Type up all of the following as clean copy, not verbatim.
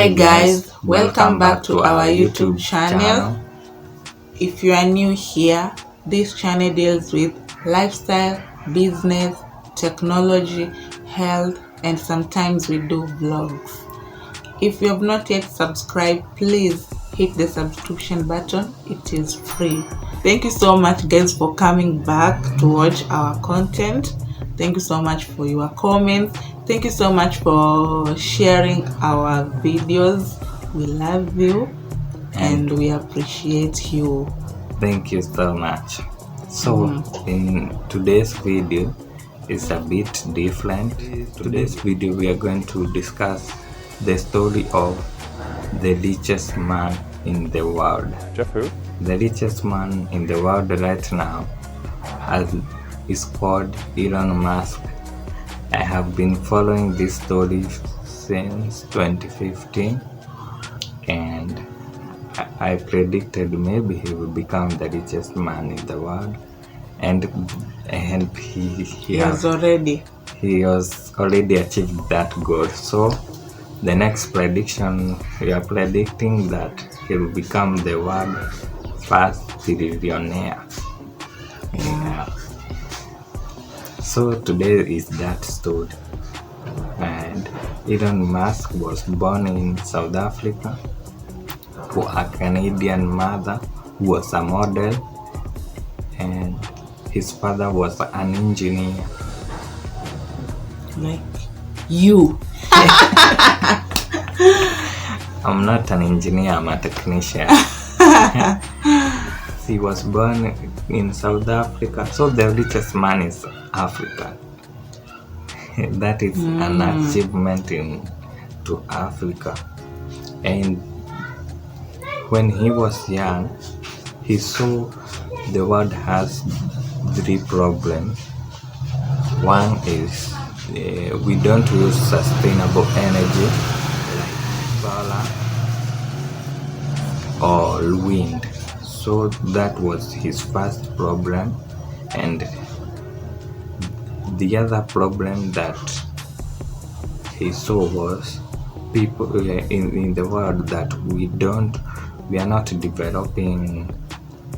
Hi guys, welcome back to our YouTube channel. If you are new here, this channel deals with lifestyle, business, technology, health, and sometimes we do vlogs. If you have not yet subscribed, please hit the subscription button. It is free. Thank you so much guys for coming back to watch our content. Thank you so much for your comments. Thank you so much for sharing our videos. We love you and we appreciate you. Thank you so much. So in today's video is a bit different. Today's video we are going to discuss the story of the richest man in the world. Jeff who? The richest man in the world right now is called Elon Musk. I have been following this story since 2015 and I predicted maybe he will become the richest man in the world, and he has already achieved that goal. So the next prediction, we are predicting that he will become the world's first trillionaire. Yeah. So today is that story. And Elon Musk was born in South Africa to a Canadian mother who was a model, and his father was an engineer. Like you. I'm not an engineer, I'm a technician. He was born in South Africa, so the richest man is African. That is an achievement to Africa. And when he was young, he saw the world has three problems. One is we don't use sustainable energy like solar or wind. So that was his first problem. And the other problem that he saw was people in the world that we are not developing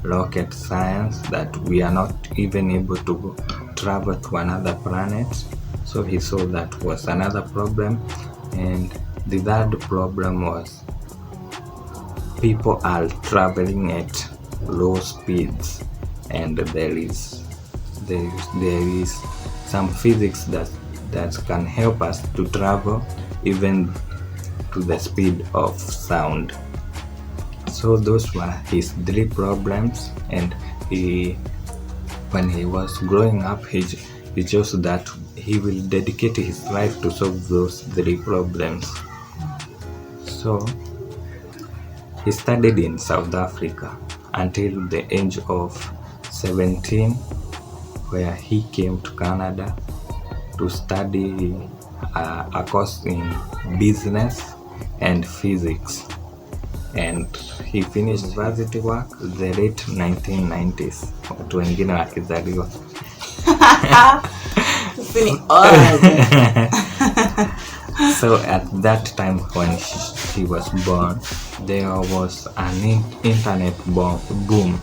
rocket science, that we are not even able to travel to another planet. So he saw that was another problem. And the third problem was people are traveling at low speeds, and there is some physics that can help us to travel even to the speed of sound. So those were his three problems, and when he was growing up, he chose that he will dedicate his life to solve those three problems. So he studied in South Africa until the age of 17, where he came to Canada to study a course in business and physics. And he finished university work the late 1990s. Watu wengine wakizaliwa. So at that time when he was born, there was an internet boom.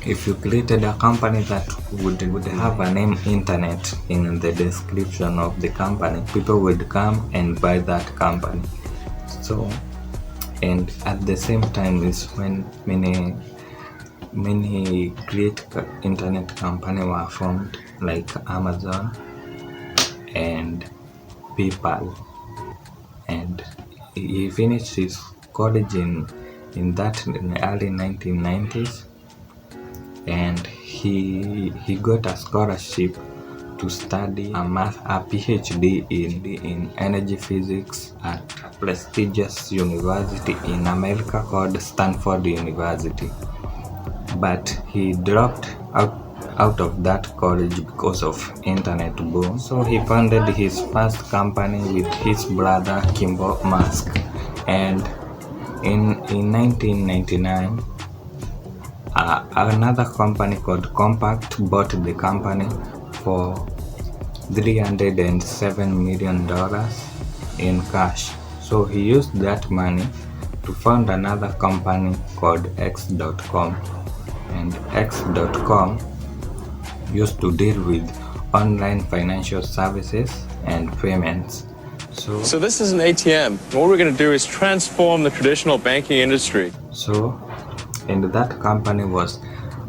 If you created a company that would have a name internet in the description of the company, people would come and buy that company. So, and at the same time is when many great internet companies were formed, like Amazon and PayPal. And he finished his college in the early 1990s, and he got a scholarship to study a PhD in energy physics at a prestigious university in America called Stanford University. But he dropped out of that college because of internet boom. So he founded his first company with his brother Kimball Musk, and in 1999 another company called Compact bought the company for $307 million in cash. So he used that money to found another company called X.com, and X.com used to deal with online financial services and payments. So this is an ATM. What we're going to do is transform the traditional banking industry. And that company was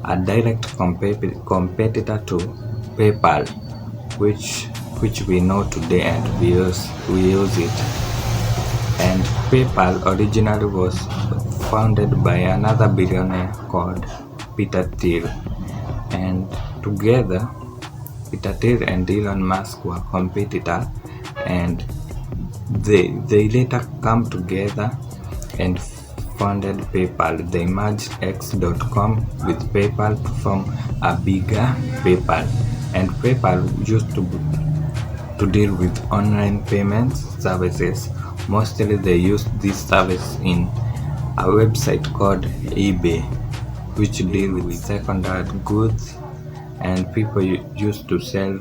a direct competitor to PayPal, which we know today, and we use it. And PayPal originally was founded by another billionaire called Peter Thiel, and together Peter Thiel and Elon Musk were competitors, and they later come together and founded PayPal. They merged X.com with PayPal to form a bigger PayPal, and PayPal used to deal with online payments services. Mostly they used this service in a website called eBay, which deal with secondary goods, and people used to sell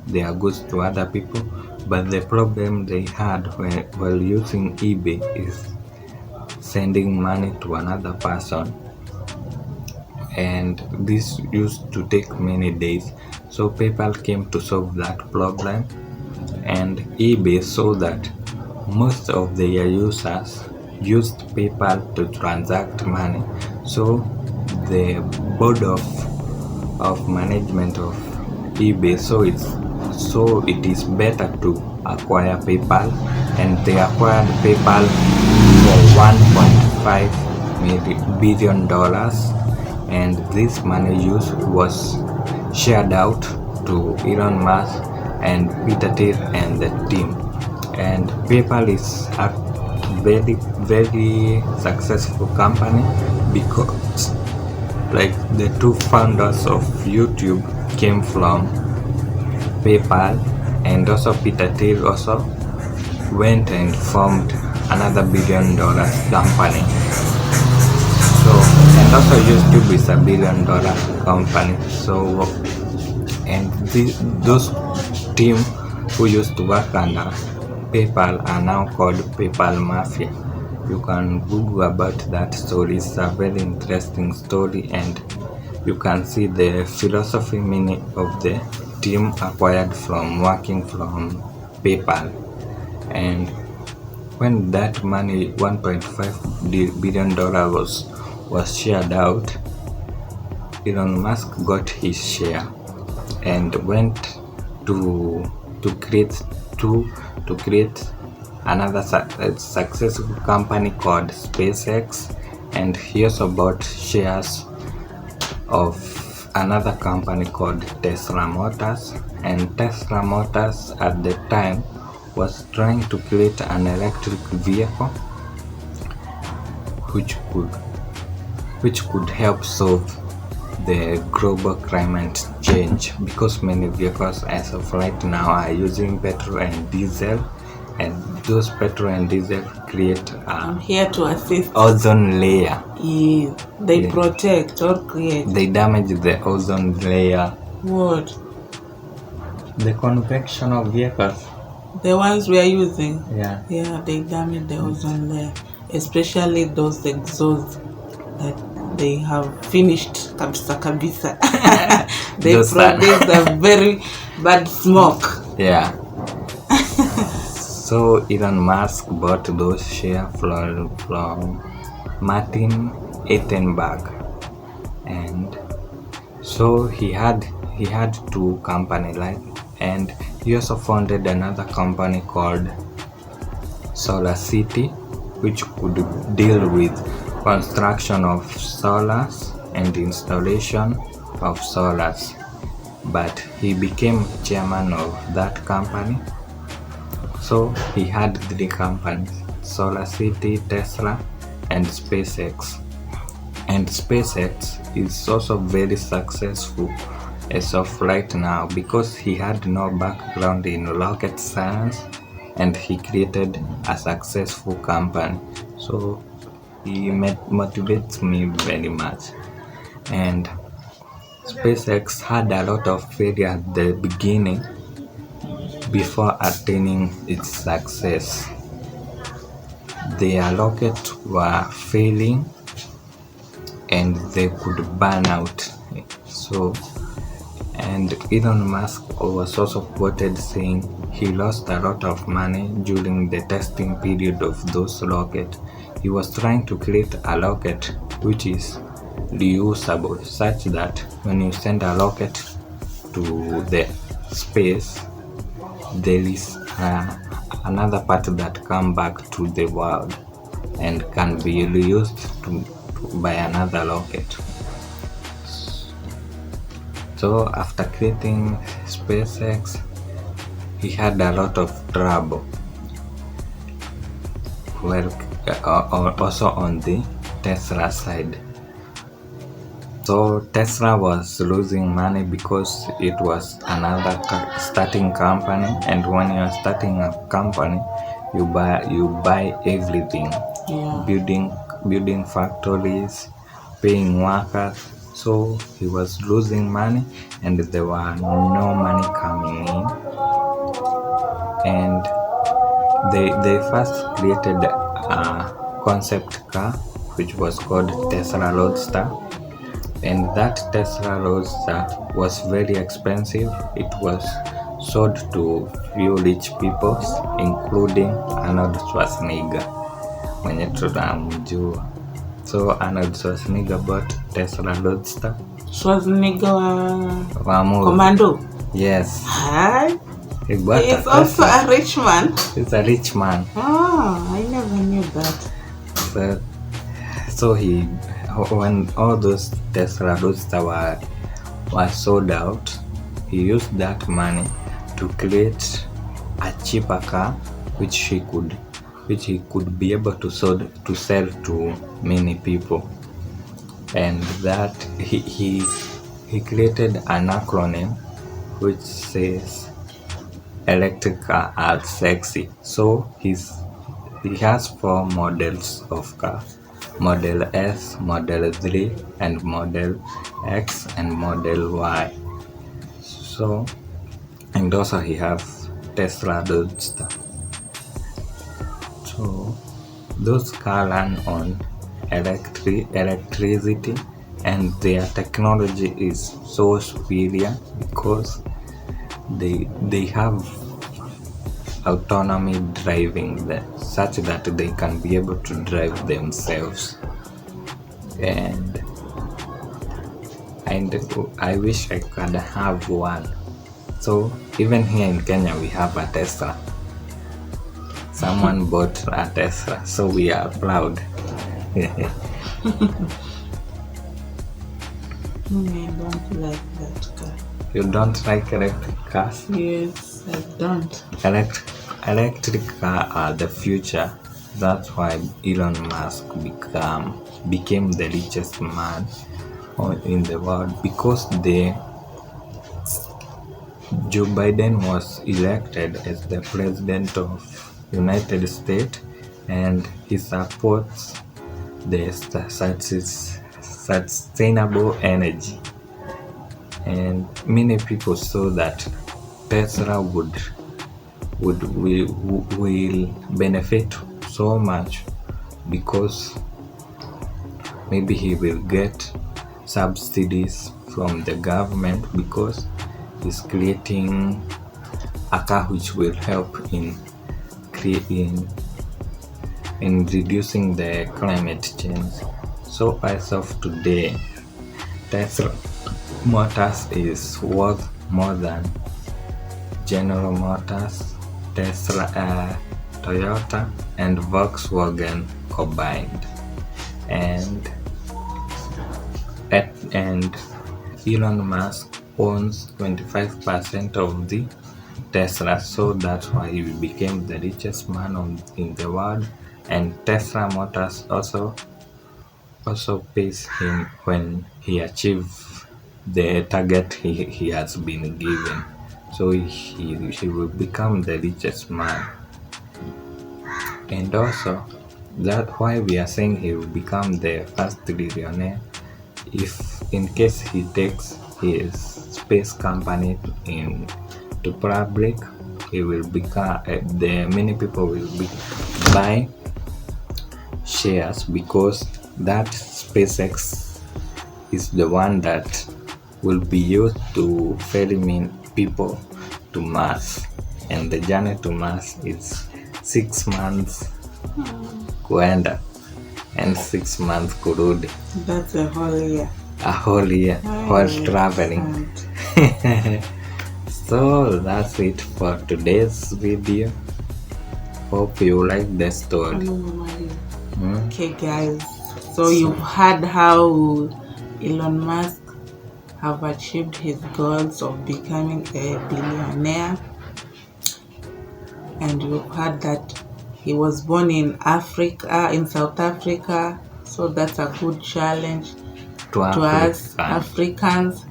their goods to other people. But the problem they had while using eBay is sending money to another person, and this used to take many days. So PayPal came to solve that problem, and eBay saw that most of their users used PayPal to transact money. So the board of management of eBay so it is better to acquire PayPal, and they acquired PayPal for $1.5 billion, and this money was shared out to Elon Musk and Peter Thiel and the team. And PayPal is a very, very successful company because, like, the two founders of YouTube came from PayPal, and also Peter Thiel also went and formed another $1 billion company. So, and also YouTube is a $1 billion company. So, and those team who used to work under PayPal are now called PayPal Mafia. You can Google about that story. It's a very interesting story, and you can see the philosophy meaning of the team acquired from working from PayPal. And when that money, $1.5 billion was shared out, Elon Musk got his share and went to create another successful company called SpaceX, and he also bought shares of another company called Tesla Motors. And Tesla Motors at the time was trying to create an electric vehicle which could help solve the global climate change, because many vehicles as of right now are using petrol and diesel, and those petrol and diesel create I'm here to assist. ozone layer. Yeah, they protect or create. They damage the ozone layer. What? The conventional vehicles. The ones we are using. Yeah. Yeah, they damage the ozone layer, especially those exhausts that they have finished kabisa. They produce a very bad smoke. Yeah. So Elon Musk bought those shares from Martin Ettenberg, and so he had two companies, like, and he also founded another company called Solar City, which could deal with construction of solars and installation of solars. But he became chairman of that company. So he had 3 companies: Solar City, Tesla, and SpaceX. And SpaceX is also very successful as of right now because he had no background in rocket science, and he created a successful company. So he motivates me very much. And SpaceX had a lot of failure at the beginning before attaining its success. their rocket were failing and they could burn out. So, and Elon Musk was also quoted saying he lost a lot of money during the testing period of those rockets. He was trying to create a rocket which is reusable, such that when you send a rocket to the space, there is another part that come back to the world and can be reused by another rocket. So after creating SpaceX, he had a lot of trouble. Well, also on the Tesla side. So Tesla was losing money because it was another starting company, and when you are starting a company, you buy everything, building factories, paying workers. So he was losing money, and there were no money coming in, and they first created a concept car which was called Tesla Roadster. And that Tesla Roadster was very expensive. It was sold to few rich people, including Arnold Schwarzenegger, mwenye tunamjua. So Arnold Schwarzenegger bought Tesla Roadster. Schwarzenegger wa Commando. Yes. Hi. He bought He is also a rich man. He's a rich man. Oh, I never knew that. So when all those Tesla Roadster were sold out, he used that money to create a cheaper car which he could be able to sell to many people. And that he created an acronym which says electric car are sexy. So he has 4 models of car: Model S, Model 3, and Model X, and Model Y. So, and also he has Tesla Roadster. So those cars run on electricity, and their technology is so superior because they have autonomy driving such that they can be able to drive themselves. And I wish I could have one. So even here in Kenya we have a Tesla. Someone bought a Tesla, so we are proud. I don't like that car. You don't like electric cars? Yes, I don't. Electric cars are the future. That's why Elon Musk became the richest man in the world, because Joe Biden was elected as the president of United States, and he supports the sustainable energy. And many people saw that Tesla will benefit so much because maybe he will get subsidies from the government, because he's creating a car which will help in reducing the climate change. So as of today, Tesla Motors is worth more than General Motors, Tesla, Toyota, and Volkswagen combined. And Elon Musk owns 25% of the Tesla, so that's why he became the richest man in the world. And Tesla Motors also pays him when he achieves the target he has been given. So he will become the richest man. And also, that's why we are saying he will become the first trillionaire. If in case he takes his space company to public, he will become many people will buy shares, because that SpaceX is the one that will be used to ferry people to Mars, and the journey to Mars is 6 months kuenda and 6 months kurudi. That's a whole year. A whole year while traveling. So that's it for today's video. Hope you like the story. Okay guys, so you've heard how Elon Musk have achieved his goals of becoming a billionaire, and you've heard that he was born in Africa, in South Africa, so that's a good challenge to us Africans.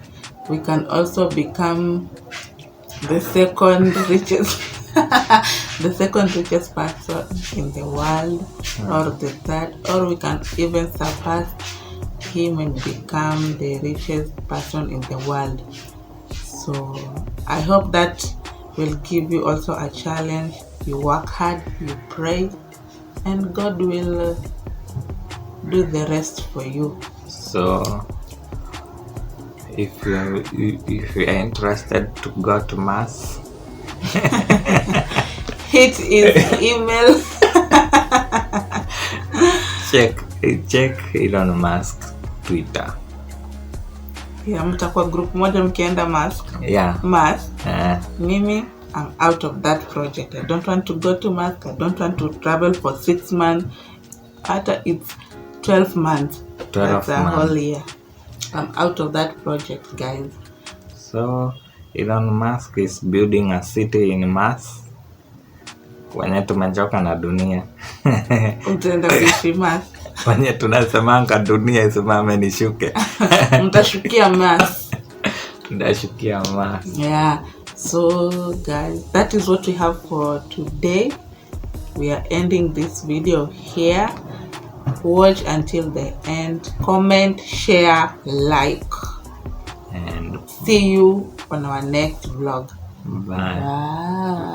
We can also become the second richest the second richest person in the world, or the third, or we can even surpass him and become the richest person in the world. So I hope that will give you also a challenge. You work hard, you pray, and God will do the rest for you. So if you're interested to go to Mars, hit his email. check Elon Musk Twitter. Yeah, mtakuwa group moja mkienda Mars. Yeah. Mars. Mimi, I'm out of that project. I don't want to go to Mars. I don't want to travel for 6 months. After it's 12 months. 12 That's a months. whole year. I'm out of that project, guys. So Elon Musk is building a city in Mars. Wenye tumechoka na dunia. Utaenda kuishi Mars. Wenye tunasemanga dunia isimame nishuke. Mtashukia Mars. Ndashukia Mars. Yeah. So guys, that is what we have for today. We are ending this video here. Watch until the end. Comment, share, like. And see you on our next vlog. bye. Bye.